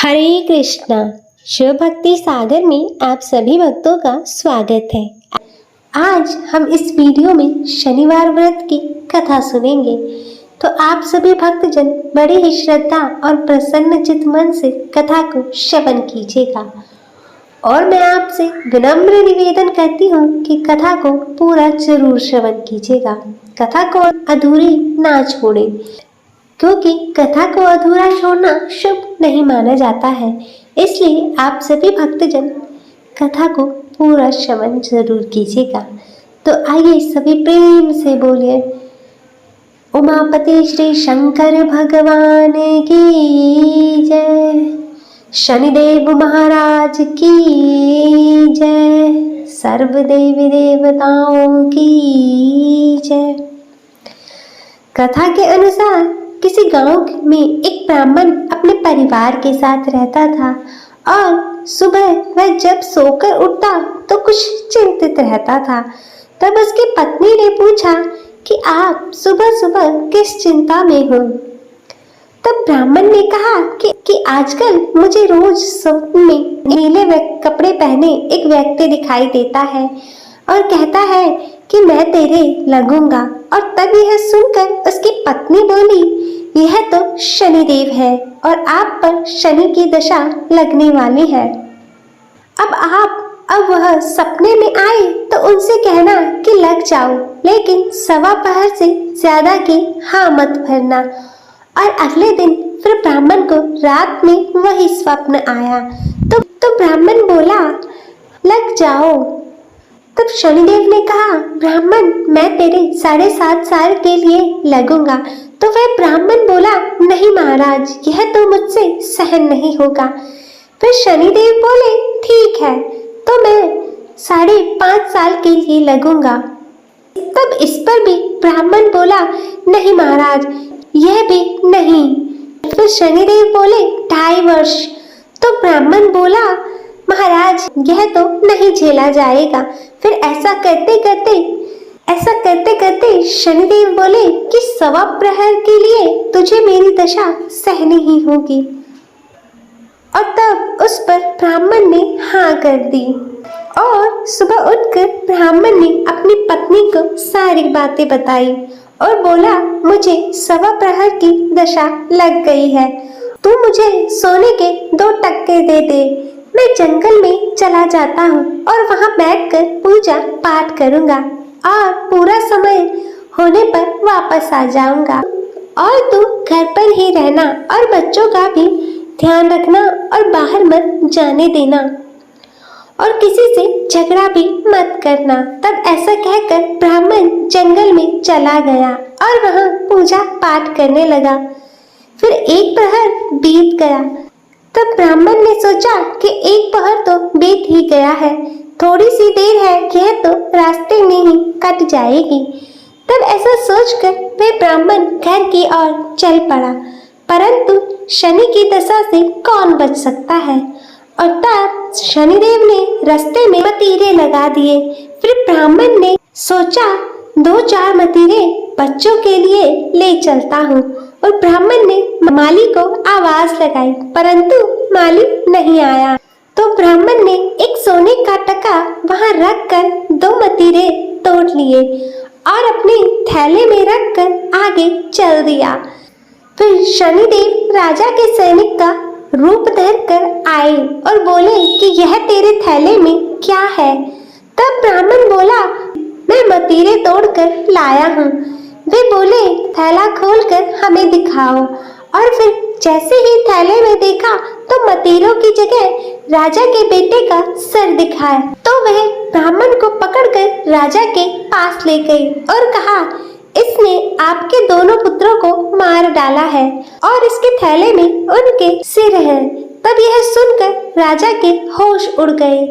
हरे कृष्णा। शिव भक्ति सागर में आप सभी भक्तों का स्वागत है। आज हम इस वीडियो में शनिवार व्रत की कथा सुनेंगे, तो आप सभी भक्तजन बड़े ही श्रद्धा और प्रसन्न चित्त मन से कथा को श्रवण कीजिएगा। और मैं आपसे विनम्र निवेदन करती हूँ कि कथा को पूरा जरूर श्रवण कीजिएगा, कथा को अधूरी ना छोड़ें, क्योंकि कथा को अधूरा छोड़ना शुभ नहीं माना जाता है। इसलिए आप सभी भक्तजन कथा को पूरा श्रवण जरूर कीजिएगा। तो आइए सभी प्रेम से बोलिए, उमापति श्री शंकर भगवान की जय, शनिदेव महाराज की जय, सर्व देवी देवताओं की जय। कथा के अनुसार किसी गांव में एक ब्राह्मण अपने परिवार के साथ रहता था और सुबह वह जब सोकर उठता तो कुछ चिंतित रहता था। तब उसकी पत्नी ने पूछा कि आप सुबह सुबह किस चिंता में हो। तब ब्राह्मण ने कहा कि आजकल मुझे रोज स्वप्न में नीले कपड़े पहने एक व्यक्ति दिखाई देता है और कहता है कि मैं तेरे लगूंगा। और तब यह सुनकर उसकी पत्नी बोली, यह तो शनिदेव है और आप पर शनि की दशा लगने वाली है। अब वह सपने में आए तो उनसे कहना कि लग जाओ, लेकिन सवा पहर से ज्यादा की हाँ मत भरना। और अगले दिन फिर ब्राह्मण को रात में वही स्वप्न आया तो ब्राह्मण बोला, लग जाओ। तब शनिदेव ने कहा, ब्राह्मण मैं तेरे 7.5 साल के लिए लगूंगा। तो वह ब्राह्मण बोला, नहीं महाराज, यह तो मुझसे सहन नहीं होगा। फिर शनिदेव बोले, ठीक है, तो मैं 5.5 साल के लिए लगूंगा। तब इस पर भी ब्राह्मण बोला, नहीं महाराज, यह भी नहीं। फिर शनिदेव बोले, 2.5 वर्ष। तो ब्राह्मण बोला, महाराज यह तो नहीं झेला जाएगा। फिर ऐसा करते करते शनिदेव बोले कि सवा प्रहर के लिए तुझे मेरी दशा सहनी ही होगी। और तब उस पर ब्राह्मण ने हाँ कर दी। और सुबह उठकर ब्राह्मण ने अपनी पत्नी को सारी बातें बताई और बोला, मुझे सवा प्रहर की दशा लग गई है, तू मुझे सोने के 2 टक्के दे दे। मैं जंगल में चला जाता हूँ और वहाँ बैठकर पूजा पाठ करूँगा और पूरा समय होने पर वापस आ जाऊँगा। और तू घर पर ही रहना और बच्चों का भी ध्यान रखना और बाहर मत जाने देना और किसी से झगड़ा भी मत करना। तब ऐसा कहकर ब्राह्मण जंगल में चला गया और वहाँ पूजा पाठ करने लगा। फिर 1 प्रहर बीत गया। तब ब्राह्मण ने सोचा कि 1 पहर तो बीत ही गया है, थोड़ी सी देर है, यह तो रास्ते में ही कट जाएगी। तब ऐसा सोचकर वह ब्राह्मण घर की ओर चल पड़ा, परंतु शनि की दशा से कौन बच सकता है। और तब शनिदेव ने रास्ते में मतीरे लगा दिए। फिर ब्राह्मण ने सोचा 2-4 मतीरे बच्चों के लिए ले चलता हूँ। और ब्राह्मण ने माली को आवाज लगाई, परंतु माली नहीं आया। तो ब्राह्मण ने एक सोने का टका वहां रखकर 2 मतीरे तोड़ लिए और अपने थैले में रखकर आगे चल दिया। फिर शनिदेव राजा के सैनिक का रूप धरकर आए और बोले कि यह तेरे थैले में क्या है। तब ब्राह्मण बोला, मैं मतीरे तोड़कर लाया हूँ। वे बोले, थैला खोलकर हमें दिखाओ। और फिर जैसे ही थैले में देखा तो मतीरों की जगह राजा के बेटे का सर दिखाया। तो वह ब्राह्मण को पकड़कर राजा के पास ले गई और कहा, इसने आपके दोनों पुत्रों को मार डाला है और इसके थैले में उनके सिर हैं। तब यह सुनकर राजा के होश उड़ गए।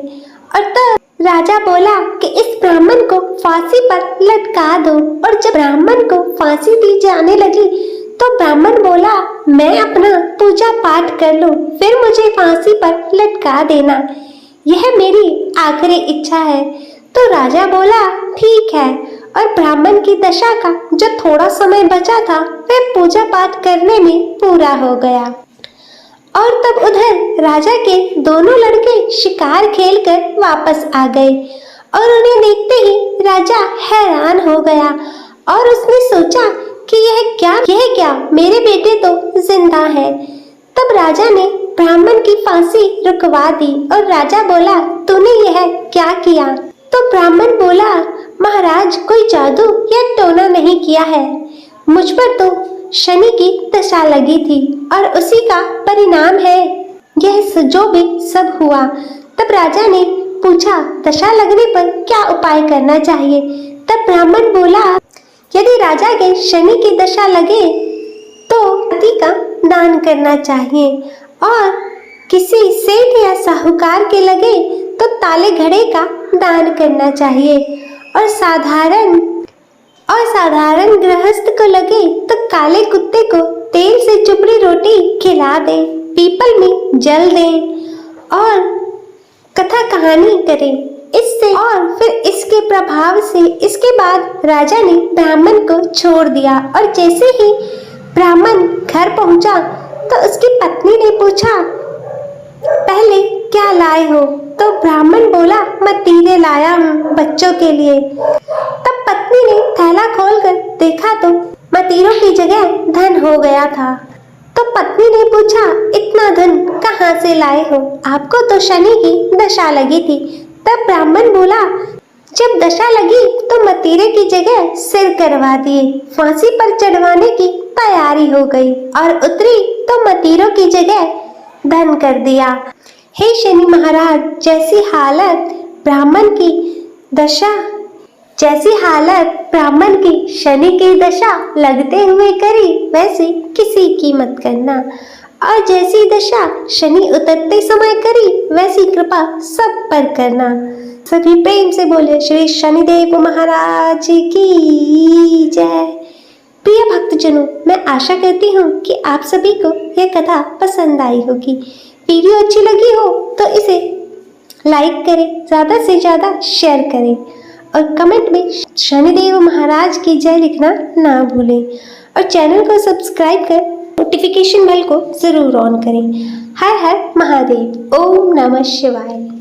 और तब राजा बोला कि इस ब्राह्मण को फांसी पर लटका दो। और जब ब्राह्मण को फांसी दी जाने लगी तो ब्राह्मण बोला, मैं अपना पूजा पाठ कर लूं, फिर मुझे फांसी पर लटका देना, यह मेरी आखिरी इच्छा है। तो राजा बोला, ठीक है। और ब्राह्मण की दशा का जो थोड़ा समय बचा था वह पूजा पाठ करने में पूरा हो गया। और तब उधर राजा के दोनों लड़के शिकार खेलकर वापस आ गए और उन्हें देखते ही राजा हैरान हो गया और उसने सोचा कि यह क्या मेरे बेटे तो जिंदा है। तब राजा ने ब्राह्मण की फांसी रुकवा दी और राजा बोला, तूने यह क्या किया? तो ब्राह्मण बोला, महाराज, कोई जादू या टोना नहीं किया है, मुझ पर तो शनि की दशा लगी थी और उसी का परिणाम है यह जो भी सब हुआ। तब राजा ने पूछा, दशा लगने पर क्या उपाय करना चाहिए? तब ब्राह्मण बोला, यदि राजा के शनि की दशा लगे तो हाथी का दान करना चाहिए और किसी सेठ या साहूकार के लगे तो ताले घड़े का दान करना चाहिए और साधारण गृहस्थ को लगे तो काले कुत्ते को तेल से चुपड़ी रोटी खिला दे, पीपल में जल दे और कथा कहानी करे इससे, और फिर इसके प्रभाव से इसके बाद राजा ने ब्राह्मण को छोड़ दिया। और जैसे ही ब्राह्मण घर पहुंचा तो उसकी पत्नी ने पूछा, पहले क्या लाए हो? तो ब्राह्मण बोला, मतीरे लाया हूँ बच्चों के लिए। तब पत्नी ने थैला खोलकर देखा तो मतीरों की जगह धन हो गया था। तो पत्नी ने पूछा, इतना धन कहाँ से लाए हो? आपको तो शनि की दशा लगी थी। तब ब्राह्मण बोला, जब दशा लगी तो मतीरे की जगह सिर करवा दिए, फांसी पर चढ़वाने की तैयारी हो गई और उतरी तो मतीरों की जगह धन कर दिया। हे शनि महाराज, जैसी हालत ब्राह्मण की शनि की दशा लगते हुए करी, वैसी किसी की मत करना, और जैसी दशा शनि उतरते समय करी, वैसी कृपा सब पर करना। सभी प्रेम से बोले श्री शनिदेव महाराज की जय। प्रिय भक्तजनों, मैं आशा करती हूँ कि आप सभी को यह कथा पसंद आई होगी। वीडियो अच्छी लगी हो तो इसे लाइक करें, ज़्यादा से ज़्यादा शेयर करें और कमेंट में शनिदेव महाराज की जय लिखना ना भूलें और चैनल को सब्सक्राइब कर नोटिफिकेशन बेल को ज़रूर ऑन करें। हर हर महादेव। ओम नमः शिवाय।